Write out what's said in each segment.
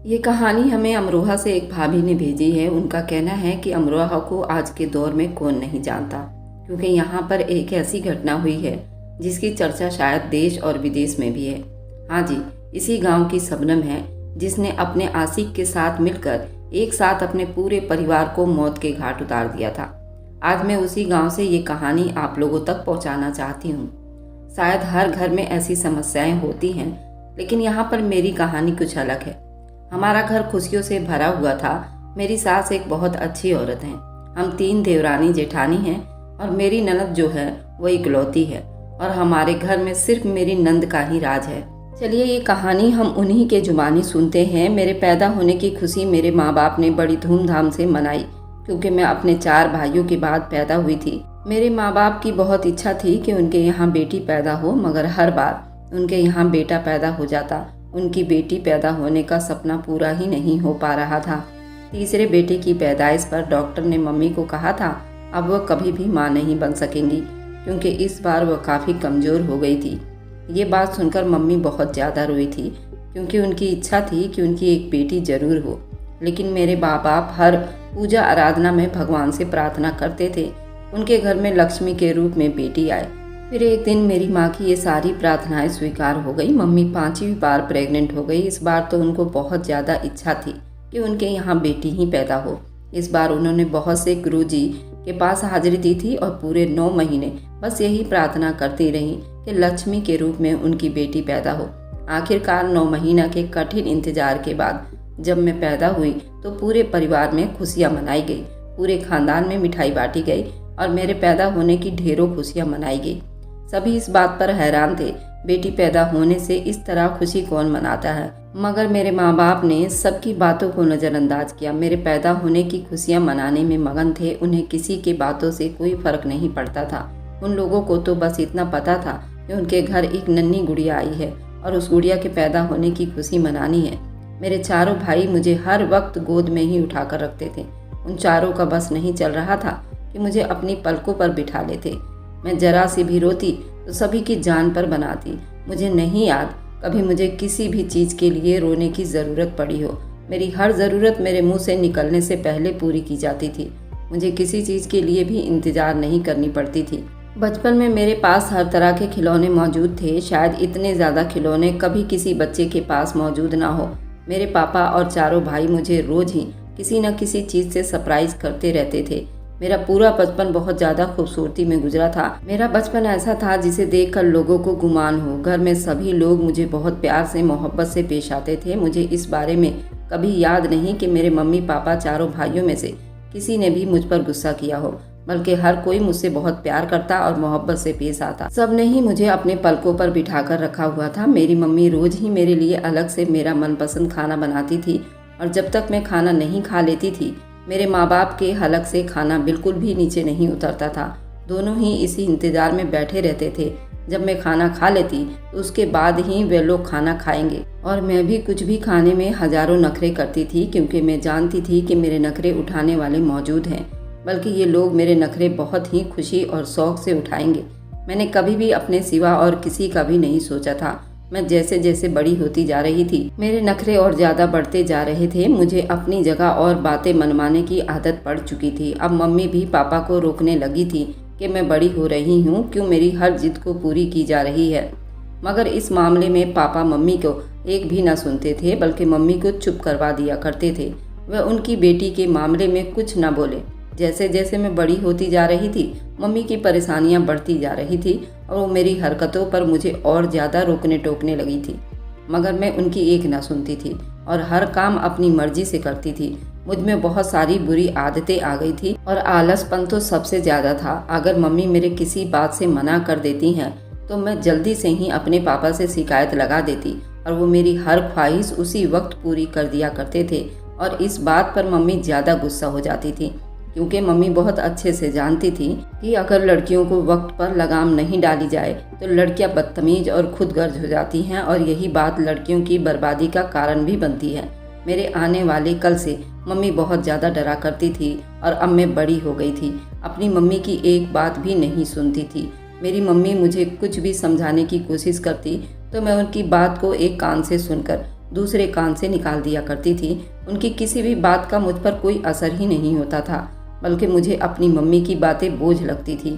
ये कहानी हमें अमरोहा से एक भाभी ने भेजी है। उनका कहना है कि अमरोहा को आज के दौर में कौन नहीं जानता, क्योंकि यहाँ पर एक ऐसी घटना हुई है जिसकी चर्चा शायद देश और विदेश में भी है। हाँ जी, इसी गांव की शबनम है जिसने अपने आशिक के साथ मिलकर एक साथ अपने पूरे परिवार को मौत के घाट उतार दिया था। आज मैं उसी गांव से ये कहानी आप लोगों तक पहुंचाना चाहती हूँ। शायद हर घर में ऐसी समस्याएं होती हैं, लेकिन यहाँ पर मेरी कहानी कुछ अलग है। हमारा घर खुशियों से भरा हुआ था। मेरी सास एक बहुत अच्छी औरत है। हम 3 देवरानी जेठानी हैं और मेरी ननद जो है वो इकलौती है और हमारे घर में सिर्फ मेरी नंद का ही राज है। चलिए ये कहानी हम उन्हीं के जुबानी सुनते हैं। मेरे पैदा होने की खुशी मेरे माँ बाप ने बड़ी धूमधाम से मनाई, क्योंकि मैं अपने 4 भाइयों के बाद पैदा हुई थी। मेरे माँ बाप की बहुत इच्छा थी कि उनके यहाँ बेटी पैदा हो, मगर हर बार उनके यहाँ बेटा पैदा हो जाता। उनकी बेटी पैदा होने का सपना पूरा ही नहीं हो पा रहा था। तीसरे बेटे की पैदाइश पर डॉक्टर ने मम्मी को कहा था अब वह कभी भी मां नहीं बन सकेंगी, क्योंकि इस बार वह काफ़ी कमज़ोर हो गई थी। ये बात सुनकर मम्मी बहुत ज़्यादा रोई थी, क्योंकि उनकी इच्छा थी कि उनकी एक बेटी ज़रूर हो। लेकिन मेरे माँ बाप हर पूजा आराधना में भगवान से प्रार्थना करते थे उनके घर में लक्ष्मी के रूप में बेटी आए। फिर एक दिन मेरी माँ की ये सारी प्रार्थनाएं स्वीकार हो गई। मम्मी 5वीं बार प्रेग्नेंट हो गई। इस बार तो उनको बहुत ज़्यादा इच्छा थी कि उनके यहाँ बेटी ही पैदा हो। इस बार उन्होंने बहुत से गुरुजी के पास हाजिरी दी थी और पूरे 9 महीने बस यही प्रार्थना करती रही कि लक्ष्मी के रूप में उनकी बेटी पैदा हो। आखिरकार 9 महीना के कठिन इंतजार के बाद जब मैं पैदा हुई तो पूरे परिवार में खुशियाँ मनाई गई। पूरे खानदान में मिठाई बांटी गई और मेरे पैदा होने की ढेरों खुशियाँ मनाई गई। सभी इस बात पर हैरान थे, बेटी पैदा होने से इस तरह खुशी कौन मनाता है। मगर मेरे माँ बाप ने सबकी बातों को नज़रअंदाज किया। मेरे पैदा होने की खुशियाँ मनाने में मगन थे। उन्हें किसी के बातों से कोई फर्क नहीं पड़ता था। उन लोगों को तो बस इतना पता था कि उनके घर एक नन्ही गुड़िया आई है और उस गुड़िया के पैदा होने की खुशी मनानी है। मेरे चारों भाई मुझे हर वक्त गोद में ही उठा कर रखते थे। उन चारों का बस नहीं चल रहा था कि मुझे अपनी पलकों पर बिठा लेते। मैं जरा सी भी रोती तो सभी की जान पर बनाती। मुझे नहीं याद कभी मुझे किसी भी चीज़ के लिए रोने की ज़रूरत पड़ी हो। मेरी हर ज़रूरत मेरे मुंह से निकलने से पहले पूरी की जाती थी। मुझे किसी चीज़ के लिए भी इंतज़ार नहीं करनी पड़ती थी। बचपन में मेरे पास हर तरह के खिलौने मौजूद थे। शायद इतने ज़्यादा खिलौने कभी किसी बच्चे के पास मौजूद ना हो। मेरे पापा और चारों भाई मुझे रोज़ ही किसी न किसी चीज़ से सरप्राइज़ करते रहते थे। मेरा पूरा बचपन बहुत ज़्यादा खूबसूरती में गुजरा था। मेरा बचपन ऐसा था जिसे देखकर लोगों को गुमान हो। घर में सभी लोग मुझे बहुत प्यार से मोहब्बत से पेश आते थे। मुझे इस बारे में कभी याद नहीं कि मेरे मम्मी पापा चारों भाइयों में से किसी ने भी मुझ पर गुस्सा किया हो, बल्कि हर कोई मुझसे बहुत प्यार करता और मोहब्बत से पेश आता। सब ने ही मुझे अपने पलकों पर बिठा कर रखा हुआ था। मेरी मम्मी रोज ही मेरे लिए अलग से मेरा मनपसंद खाना बनाती थी और जब तक मैं खाना नहीं खा लेती थी मेरे माँ बाप के हलक से खाना बिल्कुल भी नीचे नहीं उतरता था। दोनों ही इसी इंतज़ार में बैठे रहते थे जब मैं खाना खा लेती तो उसके बाद ही वे लोग खाना खाएंगे। और मैं भी कुछ भी खाने में हजारों नखरे करती थी, क्योंकि मैं जानती थी कि मेरे नखरे उठाने वाले मौजूद हैं, बल्कि ये लोग मेरे नखरे बहुत ही खुशी और शौक से उठाएंगे। मैंने कभी भी अपने सिवा और किसी का भी नहीं सोचा था। मैं जैसे जैसे बड़ी होती जा रही थी मेरे नखरे और ज़्यादा बढ़ते जा रहे थे। मुझे अपनी जगह और बातें मनवाने की आदत पड़ चुकी थी। अब मम्मी भी पापा को रोकने लगी थी कि मैं बड़ी हो रही हूँ, क्यों मेरी हर जिद को पूरी की जा रही है। मगर इस मामले में पापा मम्मी को एक भी न सुनते थे, बल्कि मम्मी को चुप करवा दिया करते थे। वह उनकी बेटी के मामले में कुछ न बोले। जैसे जैसे मैं बड़ी होती जा रही थी मम्मी की परेशानियां बढ़ती जा रही थी और वो मेरी हरकतों पर मुझे और ज़्यादा रोकने टोकने लगी थी। मगर मैं उनकी एक ना सुनती थी और हर काम अपनी मर्जी से करती थी। मुझ में बहुत सारी बुरी आदतें आ गई थी और आलसपन तो सबसे ज़्यादा था। अगर मम्मी मेरे किसी बात से मना कर देती हैं तो मैं जल्दी से ही अपने पापा से शिकायत लगा देती और वो मेरी हर ख्वाहिश उसी वक्त पूरी कर दिया करते थे। और इस बात पर मम्मी ज़्यादा गुस्सा हो जाती थी, क्योंकि मम्मी बहुत अच्छे से जानती थी कि अगर लड़कियों को वक्त पर लगाम नहीं डाली जाए तो लड़कियां बदतमीज और खुदगर्ज हो जाती हैं और यही बात लड़कियों की बर्बादी का कारण भी बनती है। मेरे आने वाले कल से मम्मी बहुत ज़्यादा डरा करती थी और अब मैं बड़ी हो गई थी। अपनी मम्मी की एक बात भी नहीं सुनती थी। मेरी मम्मी मुझे कुछ भी समझाने की कोशिश करती तो मैं उनकी बात को एक कान से सुनकर दूसरे कान से निकाल दिया करती थी। उनकी किसी भी बात का मुझ पर कोई असर ही नहीं होता था, बल्कि मुझे अपनी मम्मी की बातें बोझ लगती थी।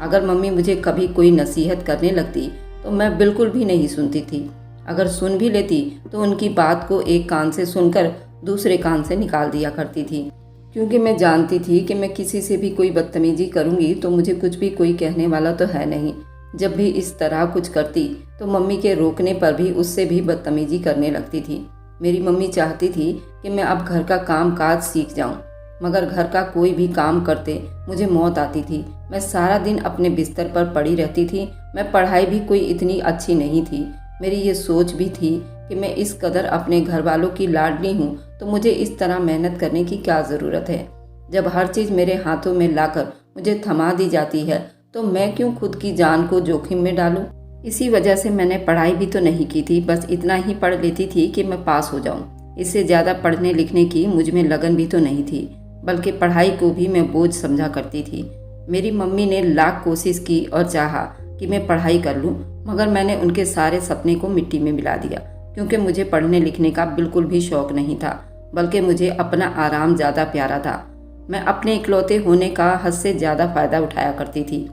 अगर मम्मी मुझे कभी कोई नसीहत करने लगती तो मैं बिल्कुल भी नहीं सुनती थी। अगर सुन भी लेती तो उनकी बात को एक कान से सुनकर दूसरे कान से निकाल दिया करती थी, क्योंकि मैं जानती थी कि मैं किसी से भी कोई बदतमीजी करूंगी तो मुझे कुछ भी कोई कहने वाला तो है नहीं। जब भी इस तरह कुछ करती तो मम्मी के रोकने पर भी उससे भी बदतमीजी करने लगती थी। मेरी मम्मी चाहती थी कि मैं अब घर का काम काज सीख जाऊं, मगर घर का कोई भी काम करते मुझे मौत आती थी। मैं सारा दिन अपने बिस्तर पर पड़ी रहती थी। मैं पढ़ाई भी कोई इतनी अच्छी नहीं थी। मेरी ये सोच भी थी कि मैं इस कदर अपने घर वालों की लाडली हूँ तो मुझे इस तरह मेहनत करने की क्या ज़रूरत है। जब हर चीज़ मेरे हाथों में लाकर मुझे थमा दी जाती है तो मैं क्यों खुद की जान को जोखिम में डालूं। इसी वजह से मैंने पढ़ाई भी तो नहीं की थी, बस इतना ही पढ़ लेती थी कि मैं पास हो जाऊं। इससे ज़्यादा पढ़ने लिखने की मुझ में लगन भी तो नहीं थी, बल्कि पढ़ाई को भी मैं बोझ समझा करती थी। मेरी मम्मी ने लाख कोशिश की और चाहा कि मैं पढ़ाई कर लूं, मगर मैंने उनके सारे सपने को मिट्टी में मिला दिया, क्योंकि मुझे पढ़ने लिखने का बिल्कुल भी शौक नहीं था, बल्कि मुझे अपना आराम ज़्यादा प्यारा था। मैं अपने इकलौते होने का हद से ज़्यादा फ़ायदा उठाया करती थी,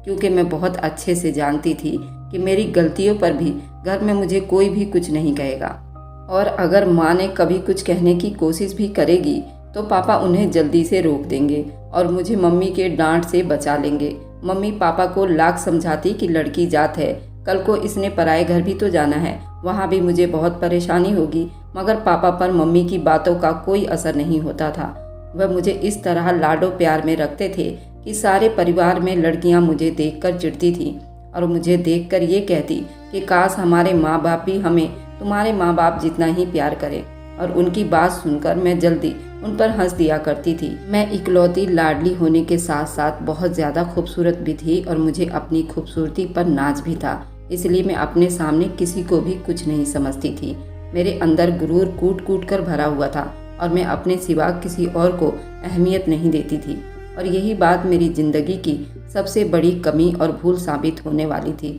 क्योंकि मैं बहुत अच्छे से जानती थी कि मेरी गलतियों पर भी घर में मुझे कोई भी कुछ नहीं कहेगा, और अगर माँ ने कभी कुछ कहने की कोशिश भी करेगी तो पापा उन्हें जल्दी से रोक देंगे और मुझे मम्मी के डांट से बचा लेंगे। मम्मी पापा को लाख समझाती कि लड़की जात है, कल को इसने पराए घर भी तो जाना है, वहाँ भी मुझे बहुत परेशानी होगी, मगर पापा पर मम्मी की बातों का कोई असर नहीं होता था। वह मुझे इस तरह लाडो प्यार में रखते थे कि सारे परिवार में लड़कियाँ मुझे देखकर चिढ़ती थी और मुझे देखकर ये कहती कि काश हमारे माँ बाप भी हमें तुम्हारे माँ बाप जितना ही प्यार करें, और उनकी बात सुनकर मैं जल्दी उन पर हंस दिया करती थी। मैं इकलौती लाडली होने के साथ साथ बहुत ज़्यादा खूबसूरत भी थी और मुझे अपनी खूबसूरती पर नाज भी था, इसलिए मैं अपने सामने किसी को भी कुछ नहीं समझती थी। मेरे अंदर गुरूर कूट कूट कर भरा हुआ था और मैं अपने सिवा किसी और को अहमियत नहीं देती थी, और यही बात मेरी ज़िंदगी की सबसे बड़ी कमी और भूल साबित होने वाली थी।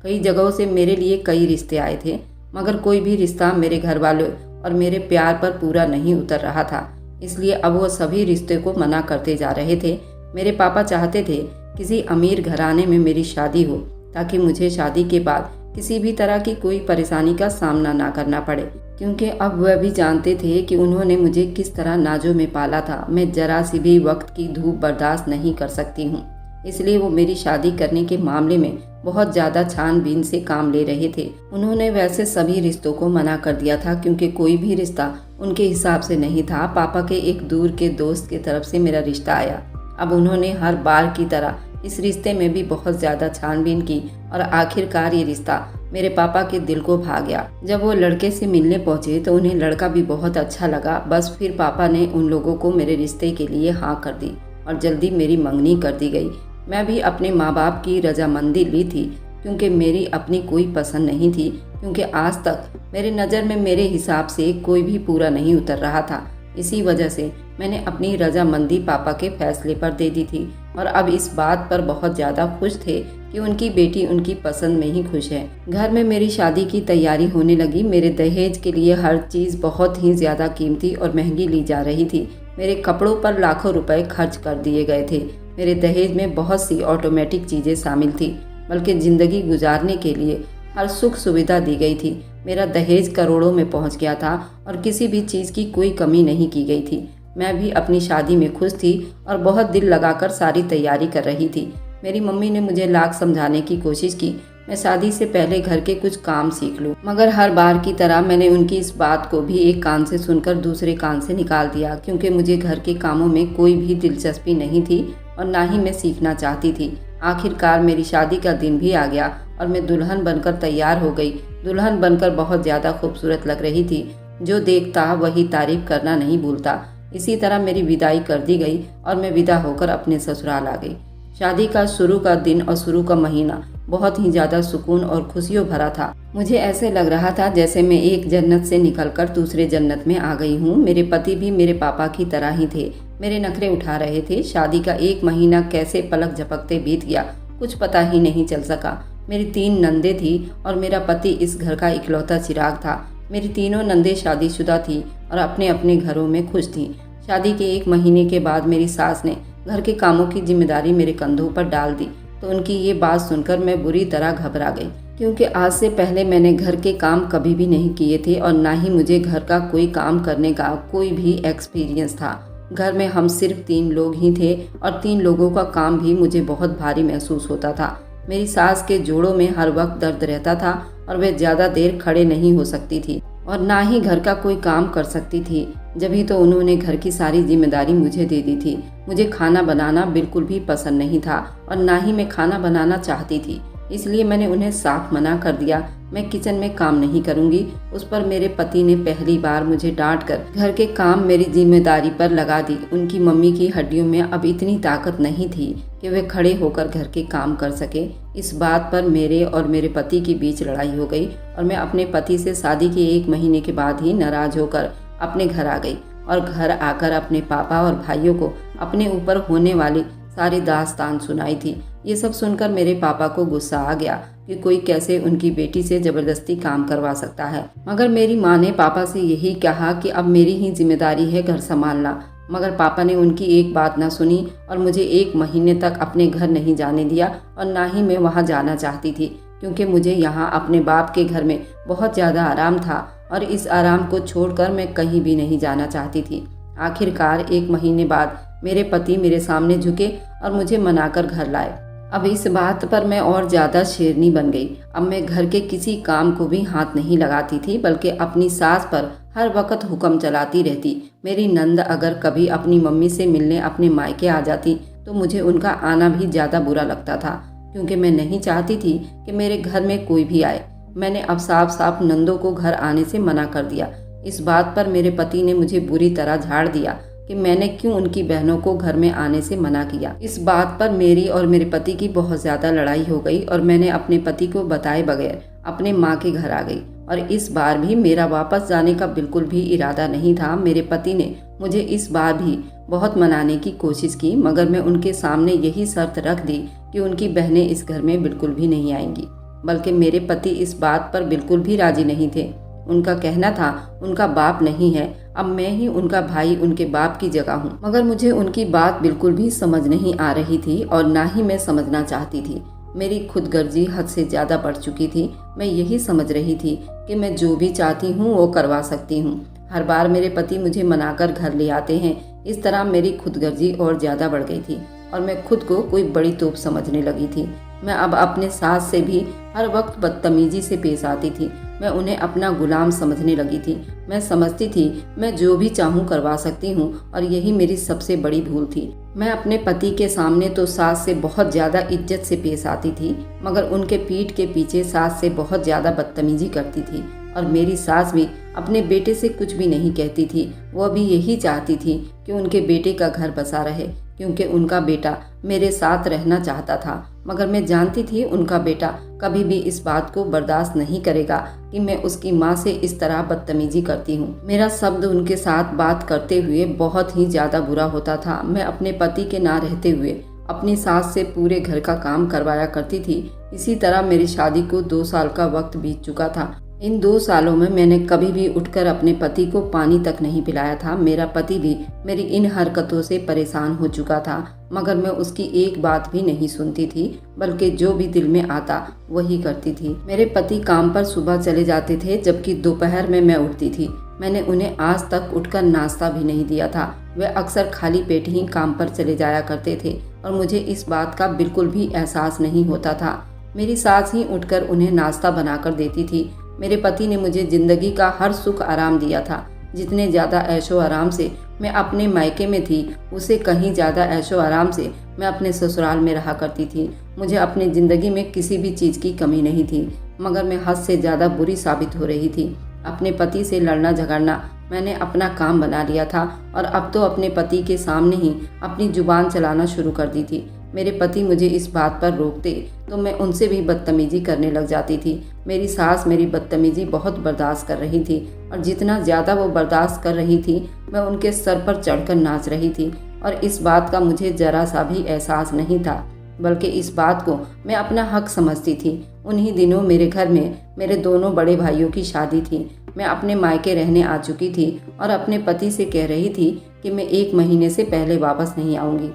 कई जगहों से मेरे लिए कई रिश्ते आए थे, मगर कोई भी रिश्ता मेरे घर वालों और मेरे प्यार पर पूरा नहीं उतर रहा था, इसलिए अब वो सभी रिश्ते को मना करते जा रहे थे। मेरे पापा चाहते थे किसी अमीर घराने में मेरी शादी हो, ताकि मुझे शादी के बाद किसी भी तरह की कोई परेशानी का सामना ना करना पड़े, क्योंकि अब वह भी जानते थे कि उन्होंने मुझे किस तरह नाजों में पाला था। मैं जरा सी भी वक्त की धूप बर्दाश्त नहीं कर सकती हूँ, इसलिए वो मेरी शादी करने के मामले में बहुत ज़्यादा छानबीन से काम ले रहे थे। उन्होंने वैसे सभी रिश्तों को मना कर दिया था, क्योंकि कोई भी रिश्ता उनके हिसाब से नहीं था। पापा के एक दूर के दोस्त की तरफ से मेरा रिश्ता आया। अब उन्होंने हर बार की तरह इस रिश्ते में भी बहुत ज़्यादा छानबीन की और आखिरकार ये रिश्ता मेरे पापा के दिल को भा गया। जब वो लड़के से मिलने पहुंचे तो उन्हें लड़का भी बहुत अच्छा लगा। बस फिर पापा ने उन लोगों को मेरे रिश्ते के लिए हाँ कर दी और जल्दी मेरी मंगनी कर दी गई। मैं भी अपने माँ बाप की रजामंदी ली थी, क्योंकि मेरी अपनी कोई पसंद नहीं थी, क्योंकि आज तक मेरे नज़र में मेरे हिसाब से कोई भी पूरा नहीं उतर रहा था। इसी वजह से मैंने अपनी रजामंदी पापा के फैसले पर दे दी थी, और अब इस बात पर बहुत ज़्यादा खुश थे कि उनकी बेटी उनकी पसंद में ही खुश है। घर में मेरी शादी की तैयारी होने लगी। मेरे दहेज के लिए हर चीज़ बहुत ही ज़्यादा कीमती और महंगी ली जा रही थी। मेरे कपड़ों पर लाखों रुपए खर्च कर दिए गए थे। मेरे दहेज में बहुत सी ऑटोमेटिक चीज़ें शामिल थी, बल्कि ज़िंदगी गुजारने के लिए हर सुख सुविधा दी गई थी। मेरा दहेज करोड़ों में पहुंच गया था और किसी भी चीज़ की कोई कमी नहीं की गई थी। मैं भी अपनी शादी में खुश थी और बहुत दिल लगाकर सारी तैयारी कर रही थी। मेरी मम्मी ने मुझे लाख समझाने की कोशिश की मैं शादी से पहले घर के कुछ काम सीख लूं, मगर हर बार की तरह मैंने उनकी इस बात को भी एक कान से सुनकर दूसरे कान से निकाल दिया, क्योंकि मुझे घर के कामों में कोई भी दिलचस्पी नहीं थी और ना ही मैं सीखना चाहती थी। आखिरकार मेरी शादी का दिन भी आ गया और मैं दुल्हन बनकर तैयार हो गई। दुल्हन बनकर बहुत ज़्यादा खूबसूरत लग रही थी। जो देखता वही तारीफ करना नहीं भूलता। इसी तरह मेरी विदाई कर दी गई और मैं विदा होकर अपने ससुराल आ गई। शादी का शुरू का दिन और शुरू का महीना बहुत ही ज़्यादा सुकून और खुशियों भरा था। मुझे ऐसे लग रहा था जैसे मैं एक जन्नत से निकलकर दूसरे जन्नत में आ गई हूँ। मेरे पति भी मेरे पापा की तरह ही थे, मेरे नखरे उठा रहे थे। शादी का एक महीना कैसे पलक झपकते बीत गया कुछ पता ही नहीं चल सका। मेरी 3 नंदे थी और मेरा पति इस घर का इकलौता चिराग था। मेरी तीनों नंदें शादीशुदा थीं और अपने अपने घरों में खुश थीं। शादी के 1 महीने के बाद मेरी सास ने घर के कामों की जिम्मेदारी मेरे कंधों पर डाल दी, तो उनकी ये बात सुनकर मैं बुरी तरह घबरा गई, क्योंकि आज से पहले मैंने घर के काम कभी भी नहीं किए थे और ना ही मुझे घर का कोई काम करने का कोई भी एक्सपीरियंस था। घर में हम सिर्फ 3 लोग ही थे और 3 लोगों का काम भी मुझे बहुत भारी महसूस होता था। मेरी सास के जोड़ों में हर वक्त दर्द रहता था और वे ज़्यादा देर खड़े नहीं हो सकती थी और ना ही घर का कोई काम कर सकती थी। जभी तो उन्होंने घर की सारी जिम्मेदारी मुझे दे दी थी। मुझे खाना बनाना बिल्कुल भी पसंद नहीं था और ना ही मैं खाना बनाना चाहती थी, इसलिए मैंने उन्हें साफ मना कर दिया, मैं किचन में काम नहीं करूंगी। उस पर मेरे पति ने पहली बार मुझे डांट कर घर के काम मेरी जिम्मेदारी पर लगा दी। उनकी मम्मी की हड्डियों में अब इतनी ताकत नहीं थी कि वे खड़े होकर घर के काम कर सके। इस बात पर मेरे और मेरे पति के बीच लड़ाई हो गई और मैं अपने पति से शादी के 1 महीने के बाद ही नाराज होकर अपने घर आ गई और घर आकर अपने पापा और भाइयों को अपने ऊपर होने वाली सारी दास्तान सुनाई थी। ये सब सुनकर मेरे पापा को गुस्सा आ गया कि कोई कैसे उनकी बेटी से जबरदस्ती काम करवा सकता है। मगर मेरी माँ ने पापा से यही कहा कि अब मेरी ही जिम्मेदारी है घर संभालना। मगर पापा ने उनकी एक बात ना सुनी और मुझे 1 महीने तक अपने घर नहीं जाने दिया और ना ही मैं वहाँ जाना चाहती थी, क्योंकि मुझे यहाँ अपने बाप के घर में बहुत ज़्यादा आराम था और इस आराम को छोड़कर मैं कहीं भी नहीं जाना चाहती थी। आखिरकार 1 महीने बाद मेरे पति मेरे सामने झुके और मुझे मनाकर घर लाए। अब इस बात पर मैं और ज़्यादा शेरनी बन गई। अब मैं घर के किसी काम को भी हाथ नहीं लगाती थी, बल्कि अपनी सास पर हर वक्त हुक्म चलाती रहती। मेरी नंद अगर कभी अपनी मम्मी से मिलने अपने मायके आ जाती तो मुझे उनका आना भी ज़्यादा बुरा लगता था, क्योंकि मैं नहीं चाहती थी कि मेरे घर में कोई भी आए। मैंने अब साफ साफ नंदों को घर आने से मना कर दिया। इस बात पर मेरे पति ने मुझे बुरी तरह झाड़ दिया कि मैंने क्यों उनकी बहनों को घर में आने से मना किया। इस बात पर मेरी और मेरे पति की बहुत ज़्यादा लड़ाई हो गई और मैंने अपने पति को बताए बगैर अपने माँ के घर आ गई। और इस बार भी मेरा वापस जाने का बिल्कुल भी इरादा नहीं था। मेरे पति ने मुझे इस बार भी बहुत मनाने की कोशिश की, मगर मैं उनके सामने यही शर्त रख दी कि उनकी बहनें इस घर में बिल्कुल भी नहीं आएंगी। बल्कि मेरे पति इस बात पर बिल्कुल भी राजी नहीं थे। उनका कहना था उनका बाप नहीं है, अब मैं ही उनका भाई उनके बाप की जगह हूँ। मगर मुझे उनकी बात बिल्कुल भी समझ नहीं आ रही थी और ना ही मैं समझना चाहती थी। मेरी खुदगर्जी हद से ज़्यादा बढ़ चुकी थी। मैं यही समझ रही थी कि मैं जो भी चाहती हूँ वो करवा सकती हूँ। हर बार मेरे पति मुझे मनाकर घर ले आते हैं। इस तरह मेरी खुदगर्जी और ज़्यादा बढ़ गई थी और मैं खुद को कोई बड़ी तोप समझने लगी थी। मैं अब अपने सास से भी हर वक्त बदतमीजी से पेश आती थी। मैं उन्हें अपना गुलाम समझने लगी थी। मैं समझती थी मैं जो भी चाहूँ करवा सकती हूँ और यही मेरी सबसे बड़ी भूल थी। मैं अपने पति के सामने तो सास से बहुत ज़्यादा इज्जत से पेश आती थी, मगर उनके पीठ के पीछे सास से बहुत ज़्यादा बदतमीजी करती थी। और मेरी सास भी अपने बेटे से कुछ भी नहीं कहती थी। वह भी यही चाहती थी कि उनके बेटे का घर बसा रहे, क्योंकि उनका बेटा मेरे साथ रहना चाहता था। मगर मैं जानती थी उनका बेटा कभी भी इस बात को बर्दाश्त नहीं करेगा कि मैं उसकी माँ से इस तरह बदतमीजी करती हूँ। मेरा शब्द उनके साथ बात करते हुए बहुत ही ज़्यादा बुरा होता था। मैं अपने पति के ना रहते हुए अपनी सास से पूरे घर का काम करवाया करती थी। इसी तरह मेरी शादी को 2 साल का वक्त बीत चुका था। इन 2 सालों में मैंने कभी भी उठकर अपने पति को पानी तक नहीं पिलाया था। मेरा पति भी मेरी इन हरकतों से परेशान हो चुका था, मगर मैं उसकी एक बात भी नहीं सुनती थी, बल्कि जो भी दिल में आता वही करती थी। मेरे पति काम पर सुबह चले जाते थे, जबकि दोपहर में मैं उठती थी। मैंने उन्हें आज तक उठकर नाश्ता भी नहीं दिया था। वे अक्सर खाली पेट ही काम पर चले जाया करते थे और मुझे इस बात का बिल्कुल भी एहसास नहीं होता था। मेरी सास ही उठकर उन्हें नाश्ता बनाकर देती थी। मेरे पति ने मुझे जिंदगी का हर सुख आराम दिया था। जितने ज़्यादा ऐशो आराम से मैं अपने मायके में थी, उससे कहीं ज़्यादा ऐशो आराम से मैं अपने ससुराल में रहा करती थी। मुझे अपनी ज़िंदगी में किसी भी चीज़ की कमी नहीं थी, मगर मैं हद से ज़्यादा बुरी साबित हो रही थी। अपने पति से लड़ना झगड़ना मैंने अपना काम बना लिया था और अब तो अपने पति के सामने ही अपनी जुबान चलाना शुरू कर दी थी। मेरे पति मुझे इस बात पर रोकते तो मैं उनसे भी बदतमीजी करने लग जाती थी। मेरी सास मेरी बदतमीजी बहुत बर्दाश्त कर रही थी और जितना ज़्यादा वो बर्दाश्त कर रही थी, मैं उनके सर पर चढ़कर नाच रही थी और इस बात का मुझे ज़रा सा भी एहसास नहीं था, बल्कि इस बात को मैं अपना हक समझती थी। उन्हीं दिनों मेरे घर में मेरे दोनों बड़े भाइयों की शादी थी। मैं अपने मायके रहने आ चुकी थी और अपने पति से कह रही थी कि मैं 1 महीने से पहले वापस नहीं आऊँगी।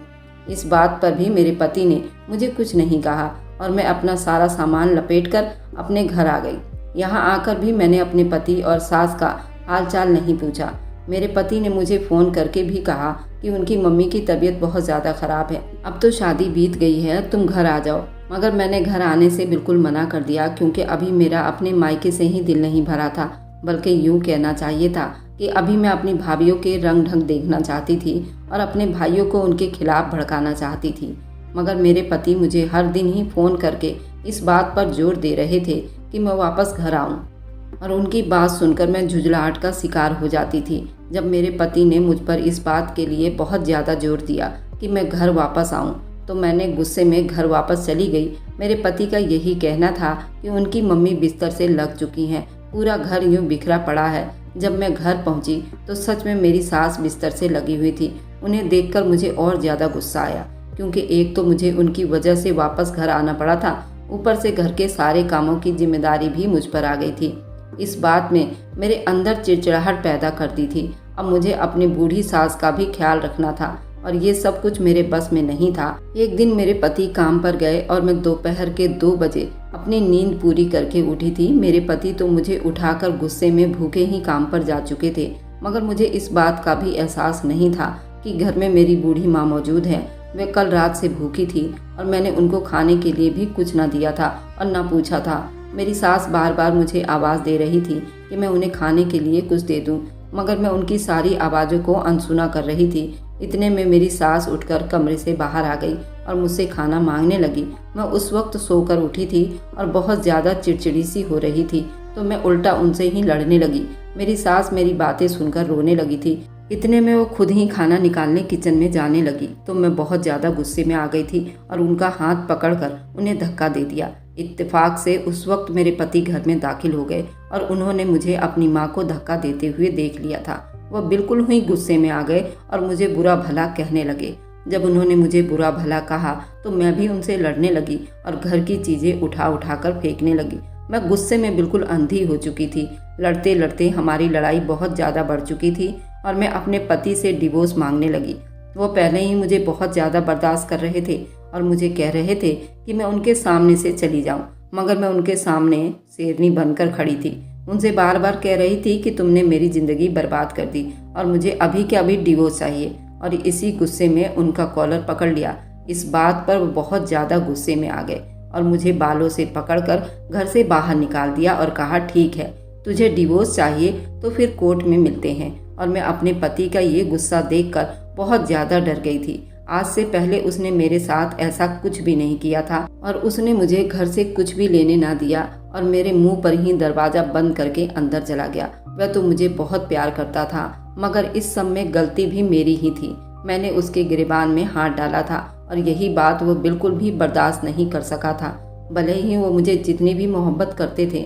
इस बात पर भी मेरे पति ने मुझे कुछ नहीं कहा और मैं अपना सारा सामान लपेटकर अपने घर आ गई। यहाँ आकर भी मैंने अपने पति और सास का हालचाल नहीं पूछा। मेरे पति ने मुझे फ़ोन करके भी कहा कि उनकी मम्मी की तबीयत बहुत ज़्यादा ख़राब है, अब तो शादी बीत गई है, तुम घर आ जाओ। मगर मैंने घर आने से बिल्कुल मना कर दिया, क्योंकि अभी मेरा अपने मायके से ही दिल नहीं भरा था, बल्कि यूँ कहना चाहिए था कि अभी मैं अपनी भाभीयों के रंग ढंग देखना चाहती थी और अपने भाइयों को उनके खिलाफ भड़काना चाहती थी। मगर मेरे पति मुझे हर दिन ही फ़ोन करके इस बात पर जोर दे रहे थे कि मैं वापस घर आऊं, और उनकी बात सुनकर मैं झुंझलाहट का शिकार हो जाती थी। जब मेरे पति ने मुझ पर इस बात के लिए बहुत ज़्यादा जोर दिया कि मैं घर वापस आऊं, तो मैंने गुस्से में घर वापस चली गई। मेरे पति का यही कहना था कि उनकी मम्मी बिस्तर से लग चुकी हैं, पूरा घर यूँ बिखरा पड़ा है। जब मैं घर पहुंची तो सच में मेरी सास बिस्तर से लगी हुई थी। उन्हें देखकर मुझे और ज़्यादा गुस्सा आया, क्योंकि एक तो मुझे उनकी वजह से वापस घर आना पड़ा था, ऊपर से घर के सारे कामों की जिम्मेदारी भी मुझ पर आ गई थी। इस बात में मेरे अंदर चिड़चिड़ाहट पैदा कर दी थी। अब मुझे अपनी बूढ़ी सास का भी ख्याल रखना था और ये सब कुछ मेरे बस में नहीं था। एक दिन मेरे पति काम पर गए और मैं दोपहर के 2 बजे अपनी नींद पूरी करके उठी थी। मेरे पति तो मुझे उठाकर गुस्से में भूखे ही काम पर जा चुके थे, मगर मुझे इस बात का भी एहसास नहीं था कि घर में मेरी बूढ़ी माँ मौजूद है। वे कल रात से भूखी थी और मैंने उनको खाने के लिए भी कुछ न दिया था और न पूछा था। मेरी सास बार बार मुझे आवाज़ दे रही थी कि मैं उन्हें खाने के लिए कुछ दे दूं, मगर मैं उनकी सारी आवाज़ों को अनसुना कर रही थी। इतने में मेरी सास उठकर कमरे से बाहर आ गई और मुझसे खाना मांगने लगी। मैं उस वक्त सोकर उठी थी और बहुत ज़्यादा चिड़चिड़ी सी हो रही थी, तो मैं उल्टा उनसे ही लड़ने लगी। मेरी सास मेरी बातें सुनकर रोने लगी थी। इतने में वो खुद ही खाना निकालने किचन में जाने लगी, तो मैं बहुत ज़्यादा गुस्से में आ गई थी और उनका हाथ पकड़कर उन्हें धक्का दे दिया। इत्तेफाक से उस वक्त मेरे पति घर में दाखिल हो गए और उन्होंने मुझे अपनी माँ को धक्का देते हुए देख लिया था। वह बिल्कुल ही गुस्से में आ गए और मुझे बुरा भला कहने लगे। जब उन्होंने मुझे बुरा भला कहा तो मैं भी उनसे लड़ने लगी और घर की चीज़ें उठा उठा कर फेंकने लगी। मैं गुस्से में बिल्कुल अंधी हो चुकी थी। लड़ते लड़ते हमारी लड़ाई बहुत ज़्यादा बढ़ चुकी थी और मैं अपने पति से डिवोर्स मांगने लगी। वो पहले ही मुझे बहुत ज़्यादा बर्दाश्त कर रहे थे और मुझे कह रहे थे कि मैं उनके सामने से चली जाऊं, मगर मैं उनके सामने शेरनी बनकर खड़ी थी। उनसे बार बार कह रही थी कि तुमने मेरी ज़िंदगी बर्बाद कर दी और मुझे अभी के अभी डिवोर्स चाहिए, और इसी गुस्से में उनका कॉलर पकड़ लिया। इस बात पर वो बहुत ज़्यादा गुस्से में आ गए और मुझे बालों से पकड़कर घर से बाहर निकाल दिया और कहा, ठीक है, तुझे डिवोर्स चाहिए तो फिर कोर्ट में मिलते हैं। और मैं अपने पति का ये गुस्सा देखकर बहुत ज़्यादा डर गई थी। आज से पहले उसने मेरे साथ ऐसा कुछ भी नहीं किया था और उसने मुझे घर से कुछ भी लेने ना दिया और मेरे मुंह पर ही दरवाज़ा बंद करके अंदर चला गया। वह तो मुझे बहुत प्यार करता था, मगर इस सब में गलती भी मेरी ही थी। मैंने उसके गिरेबान में हाथ डाला था और यही बात वो बिल्कुल भी बर्दाश्त नहीं कर सका था। भले ही वो मुझे जितनी भी मोहब्बत करते थे,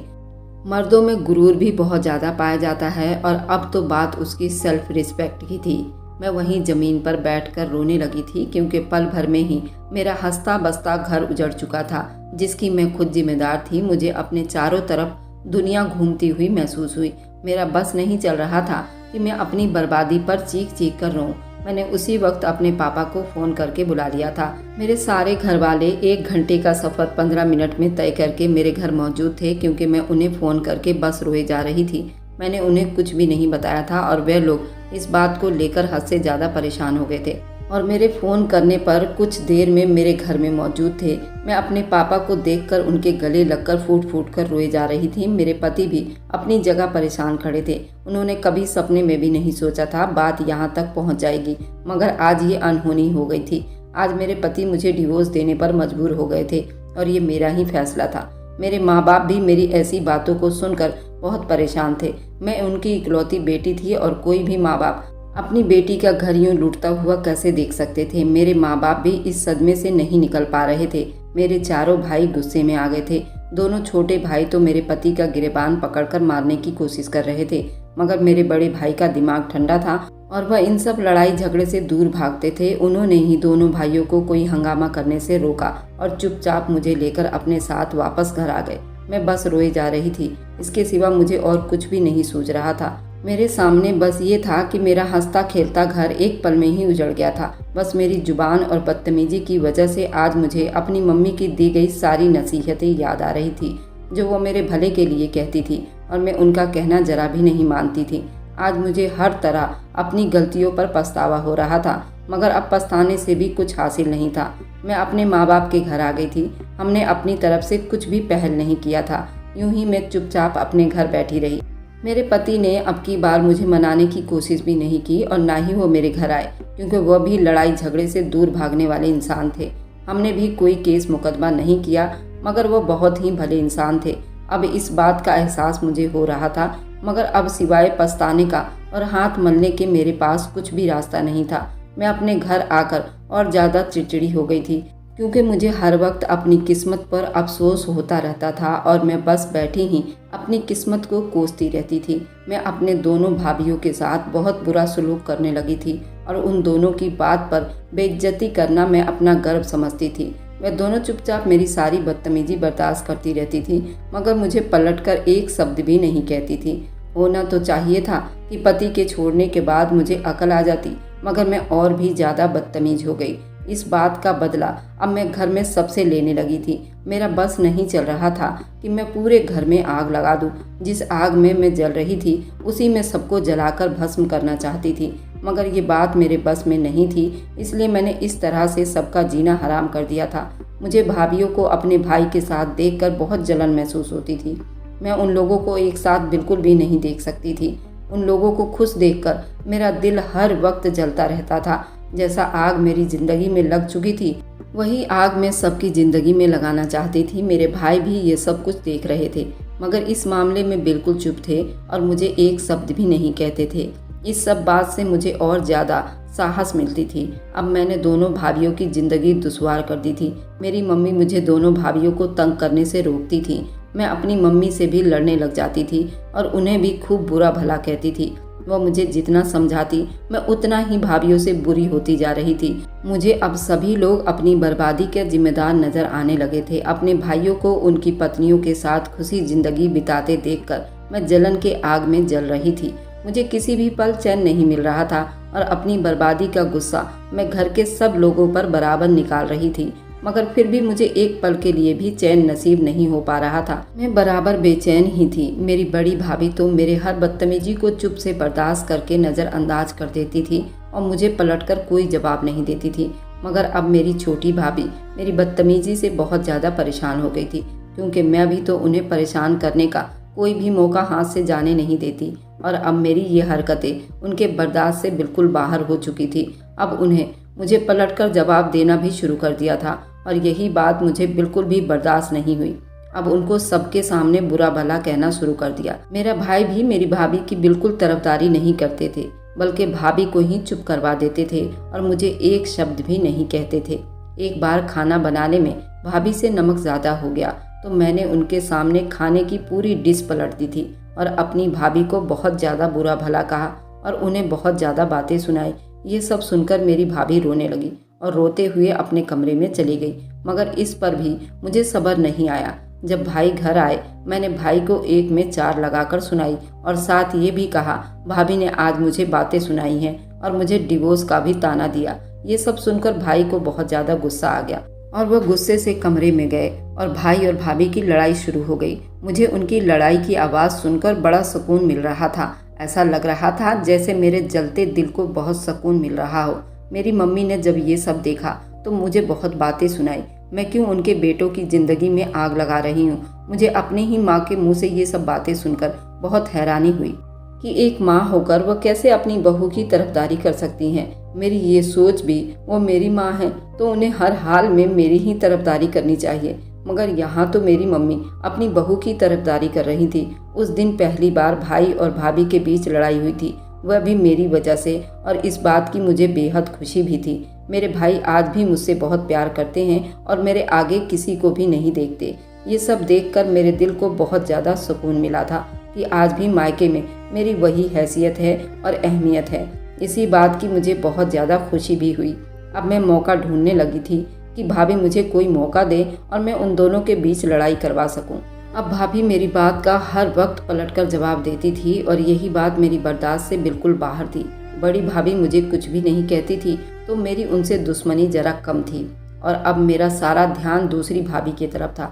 मर्दों में गुरूर भी बहुत ज़्यादा पाया जाता है और अब तो बात उसकी सेल्फ रिस्पेक्ट की थी। मैं वहीं ज़मीन पर बैठकर रोने लगी थी, क्योंकि पल भर में ही मेरा हंसता बसता घर उजड़ चुका था, जिसकी मैं खुद जिम्मेदार थी। मुझे अपने चारों तरफ दुनिया घूमती हुई महसूस हुई। मेरा बस नहीं चल रहा था कि मैं अपनी बर्बादी पर चीख चीख कर रोऊं। मैंने उसी वक्त अपने पापा को फ़ोन करके बुला लिया था। मेरे सारे घर वाले 1 घंटे का सफ़र 15 मिनट में तय करके मेरे घर मौजूद थे, क्योंकि मैं उन्हें फ़ोन करके बस रोए जा रही थी। मैंने उन्हें कुछ भी नहीं बताया था और वे लोग इस बात को लेकर हद से ज़्यादा परेशान हो गए थे और मेरे फ़ोन करने पर कुछ देर में मेरे घर में मौजूद थे। मैं अपने पापा को देखकर उनके गले लगकर फूट फूट कर रोए जा रही थी। मेरे पति भी अपनी जगह परेशान खड़े थे। उन्होंने कभी सपने में भी नहीं सोचा था बात यहाँ तक पहुँच जाएगी, मगर आज ये अनहोनी हो गई थी। आज मेरे पति मुझे डिवोर्स देने पर मजबूर हो गए थे और ये मेरा ही फैसला था। मेरे माँ बाप भी मेरी ऐसी बातों को सुनकर बहुत परेशान थे। मैं उनकी इकलौती बेटी थी और कोई भी माँ बाप अपनी बेटी का घर यूँ लूटता हुआ कैसे देख सकते थे। मेरे माँ बाप भी इस सदमे से नहीं निकल पा रहे थे। मेरे चारों भाई गुस्से में आ गए थे। दोनों छोटे भाई तो मेरे पति का गिरेबान पकड़कर मारने की कोशिश कर रहे थे, मगर मेरे बड़े भाई का दिमाग ठंडा था और वह इन सब लड़ाई झगड़े से दूर भागते थे। उन्होंने ही दोनों भाइयों को कोई हंगामा करने से रोका और चुपचाप मुझे लेकर अपने साथ वापस घर आ गए। मैं बस रोए जा रही थी। इसके सिवा मुझे और कुछ भी नहीं सूझ रहा था। मेरे सामने बस ये था कि मेरा हंसता खेलता घर एक पल में ही उजड़ गया था। बस मेरी जुबान और बदतमीजी की वजह से आज मुझे अपनी मम्मी की दी गई सारी नसीहतें याद आ रही थी, जो वो मेरे भले के लिए कहती थी और मैं उनका कहना जरा भी नहीं मानती थी। आज मुझे हर तरह अपनी गलतियों पर पछतावा हो रहा था, मगर अब पछताने से भी कुछ हासिल नहीं था। मैं अपने माँ बाप के घर आ गई थी। हमने अपनी तरफ से कुछ भी पहल नहीं किया था। यूं ही मैं चुपचाप अपने घर बैठी रही। मेरे पति ने अब की बार मुझे मनाने की कोशिश भी नहीं की और ना ही वो मेरे घर आए, क्योंकि वह भी लड़ाई झगड़े से दूर भागने वाले इंसान थे। हमने भी कोई केस मुकदमा नहीं किया, मगर वो बहुत ही भले इंसान थे। अब इस बात का एहसास मुझे हो रहा था, मगर अब सिवाय पछताने का और हाथ मलने के मेरे पास कुछ भी रास्ता नहीं था। मैं अपने घर आकर और ज़्यादा चिड़चिड़ी हो गई थी, क्योंकि मुझे हर वक्त अपनी किस्मत पर अफसोस होता रहता था और मैं बस बैठी ही अपनी किस्मत को कोसती रहती थी। मैं अपने दोनों भाभीियों के साथ बहुत बुरा सलूक करने लगी थी और उन दोनों की बात पर बेइज्जती करना मैं अपना गर्व समझती थी। वे दोनों चुपचाप मेरी सारी बदतमीजी बर्दाश्त करती रहती थी, मगर मुझे पलटकर एक शब्द भी नहीं कहती थी। होना तो चाहिए था कि पति के छोड़ने के बाद मुझे अकल आ जाती, मगर मैं और भी ज़्यादा बदतमीज हो गई। इस बात का बदला अब मैं घर में सबसे लेने लगी थी। मेरा बस नहीं चल रहा था कि मैं पूरे घर में आग लगा दूं। जिस आग में मैं जल रही थी उसी में सबको जलाकर भस्म करना चाहती थी, मगर ये बात मेरे बस में नहीं थी। इसलिए मैंने इस तरह से सबका जीना हराम कर दिया था। मुझे भाभीियों को अपने भाई के साथ देखकर बहुत जलन महसूस होती थी। मैं उन लोगों को एक साथ बिल्कुल भी नहीं देख सकती थी। उन लोगों को खुश देखकर मेरा दिल हर वक्त जलता रहता था। जैसा आग मेरी जिंदगी में लग चुकी थी, वही आग मैं सबकी जिंदगी में लगाना चाहती थी। मेरे भाई भी ये सब कुछ देख रहे थे, मगर इस मामले में बिल्कुल चुप थे और मुझे एक शब्द भी नहीं कहते थे। इस सब बात से मुझे और ज़्यादा साहस मिलती थी। अब मैंने दोनों भाभीियों की ज़िंदगी दुश्वार कर दी थी। मेरी मम्मी मुझे दोनों भाभीियों को तंग करने से रोकती थी। मैं अपनी मम्मी से भी लड़ने लग जाती थी और उन्हें भी खूब बुरा भला कहती थी। वह मुझे जितना समझाती मैं उतना ही भाभीियों से बुरी होती जा रही थी। मुझे अब सभी लोग अपनी बर्बादी के जिम्मेदार नजर आने लगे थे। अपने भाइयों को उनकी पत्नियों के साथ खुशी जिंदगी बिताते देखकर मैं जलन के आग में जल रही थी। मुझे किसी भी पल चैन नहीं मिल रहा था और अपनी बर्बादी का गुस्सा मैं घर के सब लोगों पर बराबर निकाल रही थी, मगर फिर भी मुझे एक पल के लिए भी चैन नसीब नहीं हो पा रहा था। मैं बराबर बेचैन ही थी। मेरी बड़ी भाभी तो मेरे हर बदतमीजी को चुप से बर्दाश्त करके नज़रअंदाज कर देती थी और मुझे पलटकर कोई जवाब नहीं देती थी, मगर अब मेरी छोटी भाभी मेरी बदतमीजी से बहुत ज़्यादा परेशान हो गई थी, क्योंकि मैं भी तो उन्हें परेशान करने का कोई भी मौका हाथ से जाने नहीं देती और अब मेरी ये हरकतें उनके बर्दाश्त से बिल्कुल बाहर हो चुकी थी। अब उन्हें मुझे पलटकर जवाब देना भी शुरू कर दिया था और यही बात मुझे बिल्कुल भी बर्दाश्त नहीं हुई। अब उनको सबके सामने बुरा भला कहना शुरू कर दिया। मेरा भाई भी मेरी भाभी की बिल्कुल तरफदारी नहीं करते थे, बल्कि भाभी को ही चुप करवा देते थे और मुझे एक शब्द भी नहीं कहते थे। एक बार खाना बनाने में भाभी से नमक ज़्यादा हो गया तो मैंने उनके सामने खाने की पूरी डिश पलट दी थी और अपनी भाभी को बहुत ज़्यादा बुरा भला कहा और उन्हें बहुत ज़्यादा बातें सुनाई। ये सब सुनकर मेरी भाभी रोने लगी और रोते हुए अपने कमरे में चली गई, मगर इस पर भी मुझे सब्र नहीं आया। जब भाई घर आए मैंने भाई को एक में चार लगाकर सुनाई और साथ ये भी कहा भाभी ने आज मुझे बातें सुनाई हैं और मुझे डिवोर्स का भी ताना दिया। ये सब सुनकर भाई को बहुत ज़्यादा गुस्सा आ गया और वह गुस्से से कमरे में गए और भाई और भाभी की लड़ाई शुरू हो गई। मुझे उनकी लड़ाई की आवाज़ सुनकर बड़ा सुकून मिल रहा था। ऐसा लग रहा था जैसे मेरे जलते दिल को बहुत सुकून मिल रहा हो। मेरी मम्मी ने जब ये सब देखा तो मुझे बहुत बातें सुनाई। मैं क्यों उनके बेटों की ज़िंदगी में आग लगा रही हूँ। मुझे अपनी ही माँ के मुँह से ये सब बातें सुनकर बहुत हैरानी हुई कि एक माँ होकर वह कैसे अपनी बहू की तरफदारी कर सकती हैं। मेरी ये सोच भी वो मेरी माँ है तो उन्हें हर हाल में मेरी ही तरफदारी करनी चाहिए, मगर यहाँ तो मेरी मम्मी अपनी बहू की तरफदारी कर रही थी। उस दिन पहली बार भाई और भाभी के बीच लड़ाई हुई थी, वह भी मेरी वजह से, और इस बात की मुझे बेहद खुशी भी थी। मेरे भाई आज भी मुझसे बहुत प्यार करते हैं और मेरे आगे किसी को भी नहीं देखते। ये सब देखकर मेरे दिल को बहुत ज़्यादा सुकून मिला था कि आज भी मायके में मेरी वही हैसियत है और अहमियत है। इसी बात की मुझे बहुत ज़्यादा खुशी भी हुई। अब मैं मौका ढूंढने लगी थी कि भाभी मुझे कोई मौका दे और मैं उन दोनों के बीच लड़ाई करवा सकूं। अब भाभी मेरी बात का हर वक्त पलटकर जवाब देती थी और यही बात मेरी बर्दाश्त से बिल्कुल बाहर थी। बड़ी भाभी मुझे कुछ भी नहीं कहती थी तो मेरी उनसे दुश्मनी जरा कम थी और अब मेरा सारा ध्यान दूसरी भाभी की तरफ था,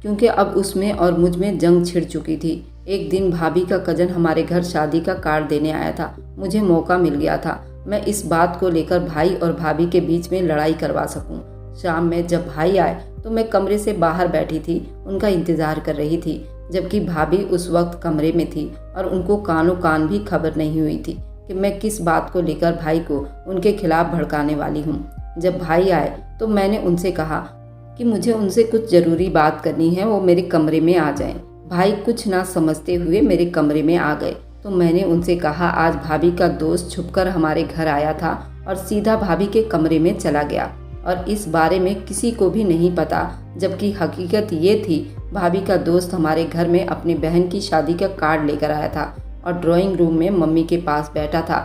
क्योंकि अब उसमें और मुझ में जंग छिड़ चुकी थी। एक दिन भाभी का कजन हमारे घर शादी का कार्ड देने आया था। मुझे मौका मिल गया था मैं इस बात को लेकर भाई और भाभी के बीच में लड़ाई करवा सकूं। शाम में जब भाई आए तो मैं कमरे से बाहर बैठी थी, उनका इंतजार कर रही थी, जबकि भाभी उस वक्त कमरे में थी और उनको कानों कान भी खबर नहीं हुई थी कि मैं किस बात को लेकर भाई को उनके खिलाफ भड़काने वाली हूँ। जब भाई आए तो मैंने उनसे कहा कि मुझे उनसे कुछ ज़रूरी बात करनी है, वो मेरे कमरे में आ जाएं। भाई कुछ ना समझते हुए मेरे कमरे में आ गए तो मैंने उनसे कहा आज भाभी का दोस्त छुपकर हमारे घर आया था और सीधा भाभी के कमरे में चला गया और इस बारे में किसी को भी नहीं पता, जबकि हकीकत ये थी भाभी का दोस्त हमारे घर में अपनी बहन की शादी का कार्ड लेकर आया था और ड्राइंग रूम में मम्मी के पास बैठा था।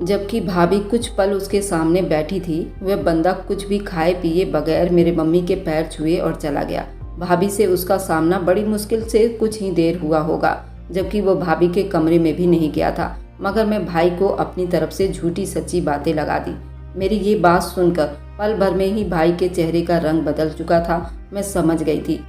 जबकि भाभी कुछ पल उसके सामने बैठी थी, वह बंदा कुछ भी खाए पिए बगैर मेरे मम्मी के पैर छुए और चला गया। भाभी से उसका सामना बड़ी मुश्किल से कुछ ही देर हुआ होगा, जबकि वो भाभी के कमरे में भी नहीं गया था, मगर मैं भाई को अपनी तरफ से झूठी सच्ची बातें लगा दी। मेरी ये बात सुनकर पल भर में ही भाई के चेहरे का रंग बदल चुका था। मैं समझ गई थी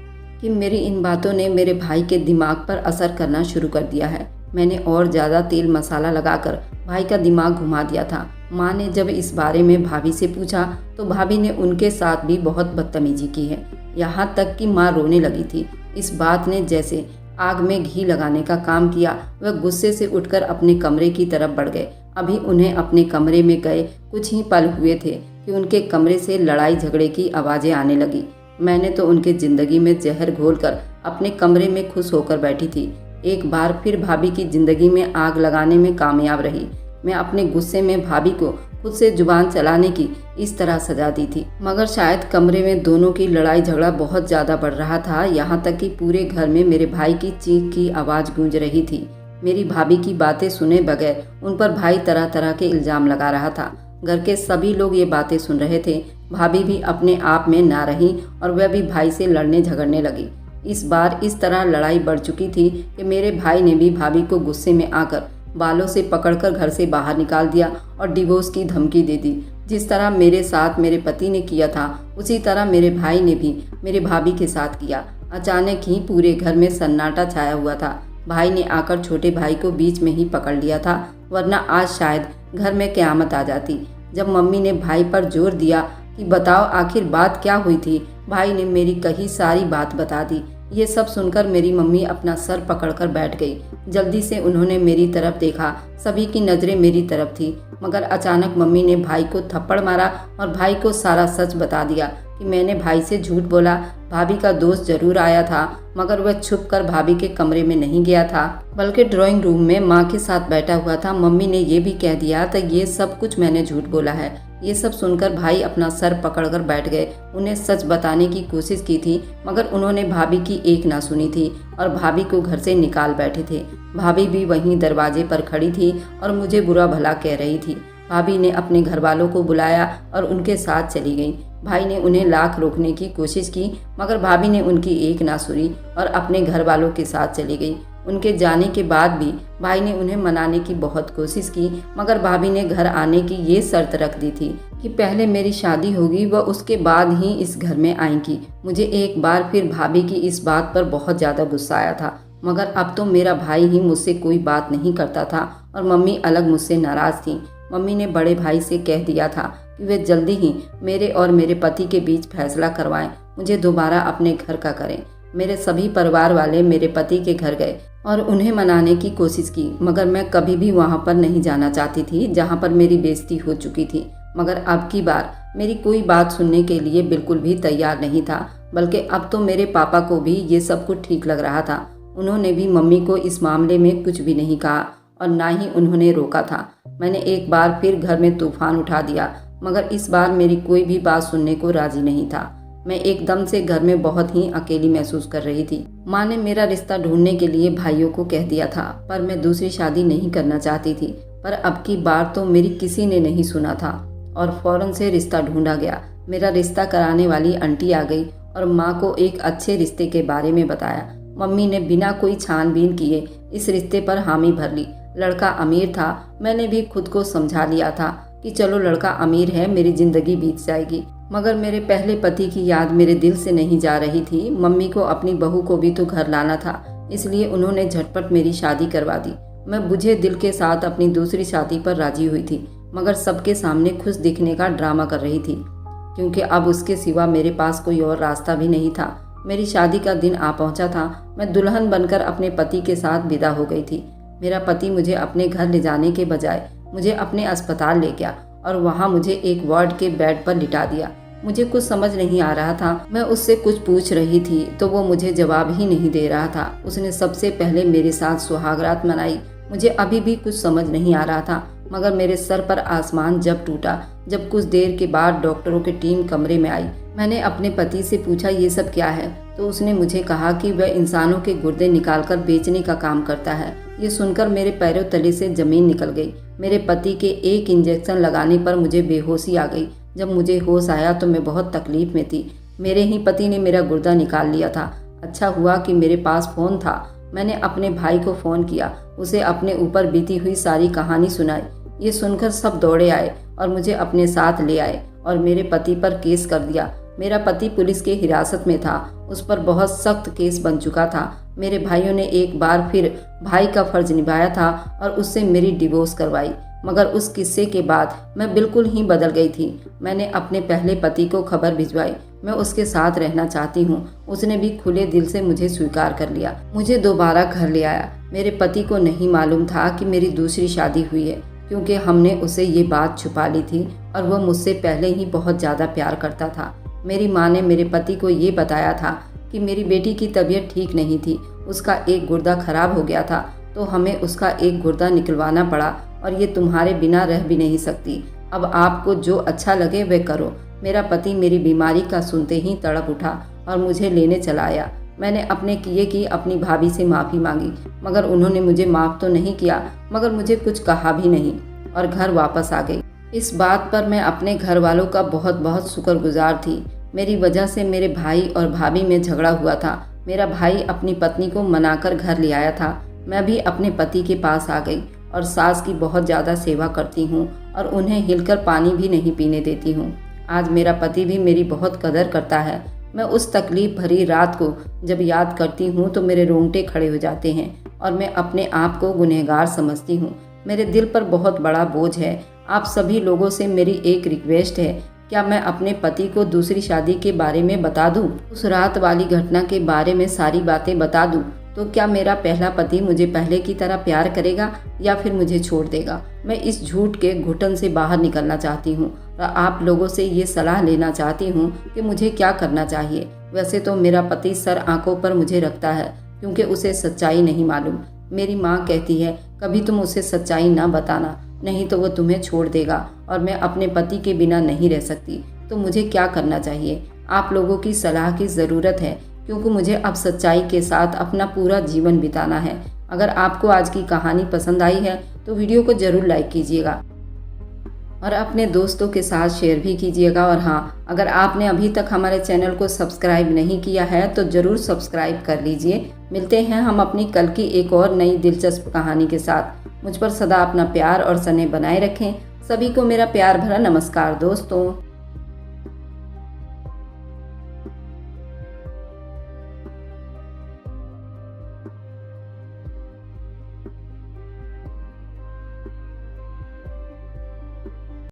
कि मेरी इन बातों ने मेरे भाई के दिमाग पर असर करना शुरू कर दिया है। मैंने और ज़्यादा तेल मसाला लगाकर भाई का दिमाग घुमा दिया था। माँ ने जब इस बारे में भाभी से पूछा तो भाभी ने उनके साथ भी बहुत बदतमीजी की है, यहाँ तक कि माँ रोने लगी थी। इस बात ने जैसे आग में घी लगाने का काम किया। वह गुस्से से उठकर अपने कमरे की तरफ बढ़ गए। अभी उन्हें अपने कमरे में गए कुछ ही पल हुए थे कि उनके कमरे से लड़ाई झगड़े की आवाज़ें आने लगी। मैंने तो उनके ज़िंदगी में जहर घोलकर अपने कमरे में खुश होकर बैठी थी। एक बार फिर भाभी की ज़िंदगी में आग लगाने में कामयाब रही। मैं अपने गुस्से में भाभी को खुद से जुबान चलाने की इस तरह सजा दी थी, मगर शायद कमरे में दोनों की लड़ाई झगड़ा बहुत ज़्यादा बढ़ रहा था, यहाँ तक कि पूरे घर में मेरे भाई की चीख की आवाज़ गूंज रही थी। मेरी भाभी की बातें सुने बगैर उन पर भाई तरह तरह के इल्ज़ाम लगा रहा था। घर के सभी लोग ये बातें सुन रहे थे। भाभी भी अपने आप में ना रही और वह भी भाई से लड़ने झगड़ने लगी। इस बार इस तरह लड़ाई बढ़ चुकी थी कि मेरे भाई ने भी भाभी को गुस्से में आकर बालों से पकड़कर घर से बाहर निकाल दिया और डिवोर्स की धमकी दे दी। जिस तरह मेरे साथ मेरे पति ने किया था उसी तरह मेरे भाई ने भी मेरे भाभी के साथ किया। अचानक ही पूरे घर में सन्नाटा छाया हुआ था। भाई ने आकर छोटे भाई को बीच में ही पकड़ लिया था, वरना आज शायद घर में क़यामत आ जाती। जब मम्मी ने भाई पर जोर दिया कि बताओ आखिर बात क्या हुई थी, भाई ने मेरी कही सारी बात बता दी। ये सब सुनकर मेरी मम्मी अपना सर पकड़कर बैठ गई। जल्दी से उन्होंने मेरी तरफ देखा। सभी की नज़रें मेरी तरफ थी, मगर अचानक मम्मी ने भाई को थप्पड़ मारा और भाई को सारा सच बता दिया कि मैंने भाई से झूठ बोला। भाभी का दोस्त जरूर आया था, मगर वह छुपकर भाभी के कमरे में नहीं गया था, बल्कि ड्राइंग रूम में माँ के साथ बैठा हुआ था। मम्मी ने ये भी कह दिया तो ये सब कुछ मैंने झूठ बोला है। ये सब सुनकर भाई अपना सर पकड़कर बैठ गए। उन्हें सच बताने की कोशिश की थी, मगर उन्होंने भाभी की एक ना सुनी थी और भाभी को घर से निकाल बैठे थे। भाभी भी वहीं दरवाजे पर खड़ी थी और मुझे बुरा भला कह रही थी। भाभी ने अपने घर वालों को बुलाया और उनके साथ चली गई। भाई ने उन्हें लाख रोकने की कोशिश की, मगर भाभी ने उनकी एक ना सुनी और अपने घर वालों के साथ चली गई। उनके जाने के बाद भी भाई ने उन्हें मनाने की बहुत कोशिश की, मगर भाभी ने घर आने की ये शर्त रख दी थी कि पहले मेरी शादी होगी व उसके बाद ही इस घर में आएंगी। मुझे एक बार फिर भाभी की इस बात पर बहुत ज़्यादा गुस्सा आया था, मगर अब तो मेरा भाई ही मुझसे कोई बात नहीं करता था और मम्मी अलग मुझसे नाराज़ थी। मम्मी ने बड़े भाई से कह दिया था कि वे जल्दी ही मेरे और मेरे पति के बीच फैसला करवाएं, मुझे दोबारा अपने घर का करें। मेरे सभी परिवार वाले मेरे पति के घर गए और उन्हें मनाने की कोशिश की, मगर मैं कभी भी वहां पर नहीं जाना चाहती थी जहां पर मेरी बेइज्जती हो चुकी थी। मगर अब की बार मेरी कोई बात सुनने के लिए बिल्कुल भी तैयार नहीं था, बल्कि अब तो मेरे पापा को भी ये सब कुछ ठीक लग रहा था। उन्होंने भी मम्मी को इस मामले में कुछ भी नहीं कहा और ना ही उन्होंने रोका था। मैंने एक बार फिर घर में तूफान उठा दिया, मगर इस बार मेरी कोई भी बात सुनने को राजी नहीं था। मैं एकदम से घर में बहुत ही अकेली महसूस कर रही थी। माँ ने मेरा रिश्ता ढूंढने के लिए भाइयों को कह दिया था, पर मैं दूसरी शादी नहीं करना चाहती थी। पर अब की बार तो मेरी किसी ने नहीं सुना था और फौरन से रिश्ता ढूंढा गया। मेरा रिश्ता कराने वाली आंटी आ गई और माँ को एक अच्छे रिश्ते के बारे में बताया। मम्मी ने बिना कोई छानबीन किए इस रिश्ते पर हामी भर ली। लड़का अमीर था, मैंने भी खुद को समझा लिया था कि चलो लड़का अमीर है, मेरी जिंदगी बीत जाएगी। मगर मेरे पहले पति की याद मेरे दिल से नहीं जा रही थी। मम्मी को अपनी बहू को भी तो घर लाना था, इसलिए उन्होंने झटपट मेरी शादी करवा दी। मैं बुझे दिल के साथ अपनी दूसरी शादी पर राजी हुई थी, मगर सबके सामने खुश दिखने का ड्रामा कर रही थी, क्योंकि अब उसके सिवा मेरे पास कोई और रास्ता भी नहीं था। मेरी शादी का दिन आ पहुंचा था। मैं दुल्हन बनकर अपने पति के साथ विदा हो गई थी। मेरा पति मुझे अपने घर ले जाने के बजाय मुझे अपने अस्पताल ले गया और वहां मुझे एक वार्ड के बेड पर लिटा दिया। मुझे कुछ समझ नहीं आ रहा था। मैं उससे कुछ पूछ रही थी तो वो मुझे जवाब ही नहीं दे रहा था। उसने सबसे पहले मेरे साथ सुहागरात मनाई। मुझे अभी भी कुछ समझ नहीं आ रहा था, मगर मेरे सर पर आसमान जब टूटा जब कुछ देर के बाद डॉक्टरों की टीम कमरे में आई। मैंने अपने पति से पूछा ये सब क्या है, तो उसने मुझे कहा कि वह इंसानों के गुर्दे निकालकर बेचने का काम करता है। ये सुनकर मेरे पैरों तले से जमीन निकल गई। मेरे पति के एक इंजेक्शन लगाने पर मुझे बेहोशी आ गई। जब मुझे होश आया तो मैं बहुत तकलीफ में थी। मेरे ही पति ने मेरा गुर्दा निकाल लिया था। अच्छा हुआ कि मेरे पास फ़ोन था। मैंने अपने भाई को फ़ोन किया, उसे अपने ऊपर बीती हुई सारी कहानी सुनाई। ये सुनकर सब दौड़े आए और मुझे अपने साथ ले आए और मेरे पति पर केस कर दिया। मेरा पति पुलिस के हिरासत में था, उस पर बहुत सख्त केस बन चुका था। मेरे भाइयों ने एक बार फिर भाई का फर्ज निभाया था और उससे मेरी डिवोर्स करवाई, मगर उस किस्से के बाद मैं बिल्कुल ही बदल गई थी। मैंने अपने पहले पति को खबर भिजवाई, मैं उसके साथ रहना चाहती हूँ। उसने भी खुले दिल से मुझे स्वीकार कर लिया, मुझे दोबारा घर ले आया। मेरे पति को नहीं मालूम था कि मेरी दूसरी शादी हुई है, क्योंकि हमने उसे ये बात छुपा ली थी और वह मुझसे पहले ही बहुत ज़्यादा प्यार करता था। मेरी माँ ने मेरे पति को ये बताया था कि मेरी बेटी की तबीयत ठीक नहीं थी, उसका एक गुर्दा खराब हो गया था, तो हमें उसका एक गुर्दा निकलवाना पड़ा और ये तुम्हारे बिना रह भी नहीं सकती। अब आपको जो अच्छा लगे वह करो। मेरा पति मेरी बीमारी का सुनते ही तड़प उठा और मुझे लेने चला आया। मैंने अपने किए की अपनी भाभी से माफ़ी मांगी, मगर उन्होंने मुझे माफ़ तो नहीं किया, मगर मुझे कुछ कहा भी नहीं और घर वापस आ गई। इस बात पर मैं अपने घर वालों का बहुत बहुत शुक्रगुजार थी। मेरी वजह से मेरे भाई और भाभी में झगड़ा हुआ था। मेरा भाई अपनी पत्नी को मनाकर घर ले आया था। मैं भी अपने पति के पास आ गई और सास की बहुत ज़्यादा सेवा करती हूँ और उन्हें हिलकर पानी भी नहीं पीने देती हूँ। आज मेरा पति भी मेरी बहुत कदर करता है। मैं उस तकलीफ भरी रात को जब याद करती हूँ तो मेरे रोंगटे खड़े हो जाते हैं और मैं अपने आप को गुनहगार समझती हूँ। मेरे दिल पर बहुत बड़ा बोझ है। आप सभी लोगों से मेरी एक रिक्वेस्ट है, क्या मैं अपने पति को दूसरी शादी के बारे में बता दूं? उस रात वाली घटना के बारे में सारी बातें बता दूं तो क्या मेरा पहला पति मुझे पहले की तरह प्यार करेगा या फिर मुझे छोड़ देगा? मैं इस झूठ के घुटन से बाहर निकलना चाहती हूँ और आप लोगों से ये सलाह लेना चाहती हूँ कि मुझे क्या करना चाहिए। वैसे तो मेरा पति सर आंखों पर मुझे रखता है, क्योंकि उसे सच्चाई नहीं मालूम। मेरी माँ कहती है कभी तुम उसे सच्चाई ना बताना, नहीं तो वो तुम्हें छोड़ देगा और मैं अपने पति के बिना नहीं रह सकती। तो मुझे क्या करना चाहिए? आप लोगों की सलाह की ज़रूरत है, क्योंकि मुझे अब सच्चाई के साथ अपना पूरा जीवन बिताना है। अगर आपको आज की कहानी पसंद आई है तो वीडियो को ज़रूर लाइक कीजिएगा और अपने दोस्तों के साथ शेयर भी कीजिएगा। और हाँ, अगर आपने अभी तक हमारे चैनल को सब्सक्राइब नहीं किया है तो ज़रूर सब्सक्राइब कर लीजिए। मिलते हैं हम अपनी कल की एक और नई दिलचस्प कहानी के साथ। मुझ पर सदा अपना प्यार और स्नेह बनाए रखें। सभी को मेरा प्यार भरा नमस्कार दोस्तों।